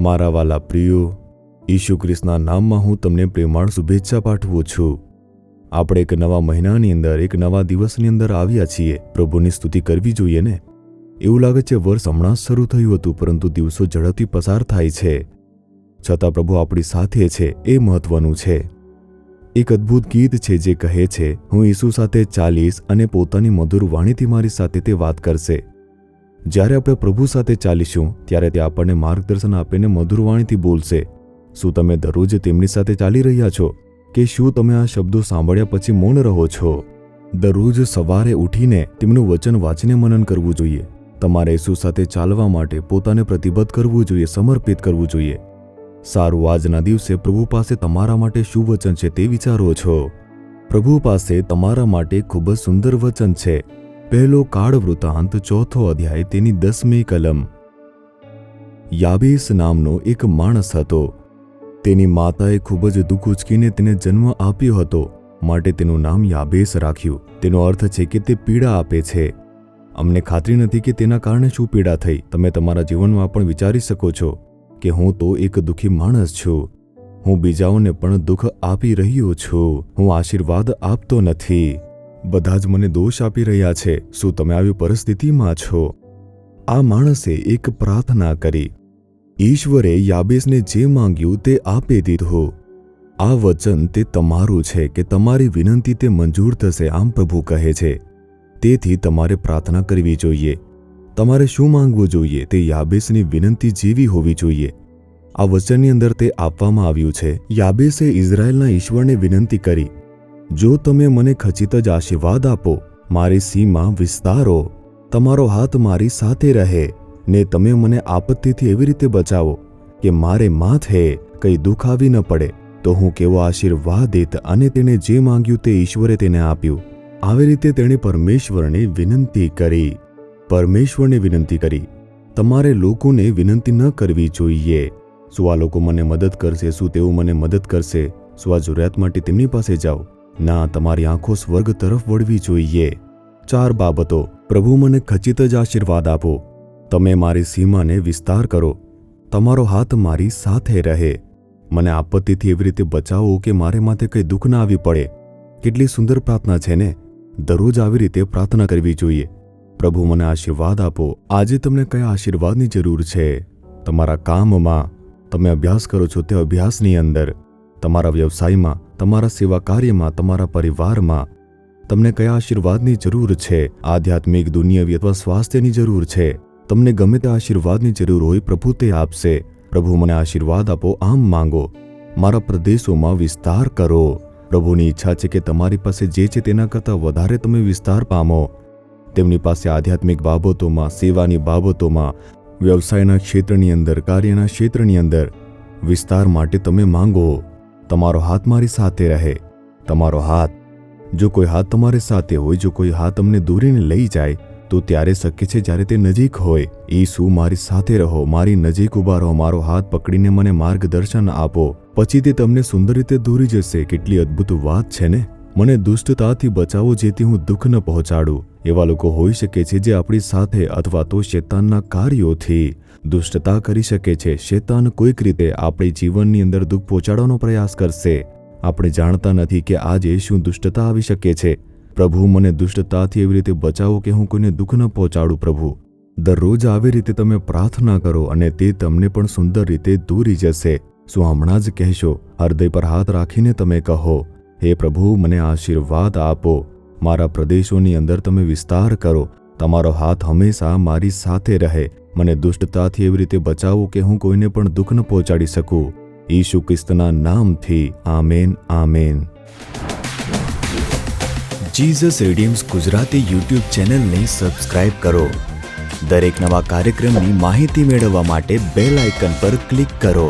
મારા વાલા પ્રિયો, ઈસુ ખ્રિસ્તના નામમાં હું તમને પ્રેમાળ શુભેચ્છા પાઠવું છું. આપણે એક નવા મહિનાની અંદર, એક નવા દિવસની અંદર આવ્યા છીએ. પ્રભુની સ્તુતિ કરવી જોઈએ ને. એવું લાગે છે વર્ષ હમણાં જ શરૂ થયું હતું, પરંતુ દિવસો ઝડપથી પસાર થાય છે. છતાં પ્રભુ આપણી સાથે છે, એ મહત્વનું છે. એક અદ્ભુત ગીત છે જે કહે છે, હું ઈસુ સાથે ચાલીશ અને પોતાની મધુર વાણીથી મારી સાથે તે વાત કરશે. જ્યારે આપણે પ્રભુ સાથે ચાલીશું ત્યારે તે આપણને માર્ગદર્શન આપીને મધુર વાણીથી બોલશે. શું તમે દરરોજ તેમની સાથે ચાલી રહ્યા છો, કે શું તમે આ શબ્દો સાંભળ્યા પછી મૌન રહો છો? દરરોજ સવારે ઉઠીને તેમનું વચન વાંચીને મનન કરવું જોઈએ. તમારે ઈસુ સાથે ચાલવા માટે પોતાને પ્રતિબદ્ધ કરવું જોઈએ, સમર્પિત કરવું જોઈએ. સારું, આજના દિવસે પ્રભુ પાસે તમારા માટે શું વચન છે તે વિચારો છો. પ્રભુ પાસે તમારા માટે ખૂબ જ સુંદર વચન છે. પહેલો કાળ વૃત્તાંત 4થો અધ્યાય તેની 10મી કલમ. યાબેસ નામનો એક માણસ હતો. તેની માતાએ ખૂબ જ દુઃખ ઉચકીને તેને જન્મ આપ્યો હતો, માટે તેનું નામ યાબેસ રાખ્યું. તેનો અર્થ છે કે તે પીડા આપે છે. અમને ખાતરી નથી કે તેના કારણે શું પીડા થઈ. તમે તમારા જીવનમાં પણ વિચારી શકો છો કે હું તો એક દુઃખી માણસ છું. હું બીજાઓને પણ દુઃખ આપી રહ્યો છું. હું આશીર્વાદ આપતો નથી. બધા જ મને દોષ આપી રહ્યા છે. શું તમે આવી પરિસ્થિતિમાં છો? આ માણસે એક પ્રાર્થના કરી. ઈશ્વરે યાબેસને જે માંગ્યું તે આપી દીધું. આ વચન તે તમારું છે કે તમારી વિનંતી તે મંજૂર થશે, આમ પ્રભુ કહે છે. તેથી તમારે પ્રાર્થના કરવી જોઈએ. તમારે શું માંગવું જોઈએ? તે યાબેસની વિનંતી જેવી હોવી જોઈએ. આ વચનની અંદર તે આપવામાં આવ્યું છે. યાબેસે ઇઝરાયેલના ઈશ્વરને વિનંતી કરી, જો તમે મને ખચિત જ આશીર્વાદ આપો, મારી સીમા વિસ્તારો, તમારો હાથ મારી સાથે રહે, ને તમે મને આપત્તિથી એવી રીતે બચાવો કે મારે માથે કંઈ દુઃખ આવી ન પડે, તો હું કેવો આશીર્વાદિત. અને તેણે જે માંગ્યું તે ઈશ્વરે તેને આપ્યું. આવી રીતે તેણે પરમેશ્વરને વિનંતી કરી. પરમેશ્વરને વિનંતી કરી. તમારે લોકોને વિનંતી ન કરવી જોઈએ. શું આ લોકો મને મદદ કરશે? શું તેઓ મને મદદ કરશે? શું આ જરૂરિયાત માટે તેમની પાસે જાઓ? ના, તમારી આંખો સ્વર્ગ તરફ વળવી જોઈએ. 4 બાબતો. પ્રભુ મને ખચિત જ આશીર્વાદ આપો, તમે મારી સીમાને વિસ્તાર કરો, તમારો હાથ મારી સાથે રહે, મને આપત્તિથી એવી રીતે બચાવો કે મારે માથે કંઈ દુઃખ ના આવી પડે. કેટલી સુંદર પ્રાર્થના છે ને. દરરોજ આવી રીતે પ્રાર્થના કરવી જોઈએ. પ્રભુ મને આશીર્વાદ આપો. આજે તમને કયા આશીર્વાદની જરૂર છે? તમારા કામમાં, તમે અભ્યાસ કરો છો તે અભ્યાસની અંદર, તમારા વ્યવસાયમાં, તમારા સેવા કાર્યમાં, તમારા પરિવારમાં તમને કયા આશીર્વાદની જરૂર છે? આધ્યાત્મિક, દુનિયાવી અથવા સ્વાસ્થ્યની જરૂર છે? તમને ગમે તે આશીર્વાદની જરૂર હોય, પ્રભુ તે આપશે. પ્રભુ મને આશીર્વાદ આપો, આમ માંગો. મારા પ્રદેશોમાં વિસ્તાર કરો. પ્રભુની ઈચ્છા છે કે તમારી પાસે જે છે તેના કરતાં વધારે તમે વિસ્તાર પામો. તેમની પાસે આધ્યાત્મિક બાબતોમાં, સેવાની બાબતોમાં, વ્યવસાયના ક્ષેત્રની અંદર, કાર્યના ક્ષેત્રની અંદર વિસ્તાર માટે તમે માંગો. તમારો હાથ મારી સાથે રહે. તમારો હાથ, જો કોઈ હાથ તમારી સાથે હોય, જો કોઈ હાથ તમને દોરીને લઈ જાય, તો ત્યારે શક્ય છે જ્યારે તે નજીક હોય. ઈસુ, મારી સાથે રહો, મારી નજીક ઊભા રહો, મારો હાથ પકડીને મને માર્ગદર્શન આપો. પછી તે તમને સુંદર રીતે દોરી જશે. કેટલી અદ્ભુત વાત છે ને. મને દુષ્ટતાથી બચાવો જેથી હું દુઃખ ન પહોંચાડું. એવા લોકો હોઈ શકે છે જે આપણી સાથે અથવા તો શેતાનના કાર્યોથી દુષ્ટતા કરી શકે છે. શેતાન કોઈક રીતે આપણી જીવનની અંદર દુઃખ પહોંચાડવાનો પ્રયાસ કરશે. આપણે જાણતા નથી કે આજે શું દુષ્ટતા આવી શકે છે. પ્રભુ, મને દુષ્ટતાથી એવી રીતે બચાવો કે હું કોઈને દુઃખ ન પહોંચાડું. પ્રભુ, દરરોજ આવી રીતે તમે પ્રાર્થના કરો અને તે તમને પણ સુંદર રીતે દોરી જશે. શું હમણાં જ કહેશો? હૃદય પર હાથ રાખીને તમે કહો, હે પ્રભુ, મને આશીર્વાદ આપો. મારા પ્રદેશોની અંદર તમે વિસ્તાર કરો. તમારો હાથ હંમેશા મારી સાથે રહે. મને દુષ્ટતાથી એવી રીતે બચાવો કે હું કોઈને પણ દુઃખ ન પહોંચાડી શકું. ઈસુ ખ્રિસ્તના નામથી આમેન, આમેન. જીસસ રીડીમ્સ ગુજરાતી યુટ્યુબ ચેનલને સબસ્ક્રાઇબ કરો. દરેક નવા કાર્યક્રમની માહિતી મેળવવા માટે બેલ આઇકન પર ક્લિક કરો.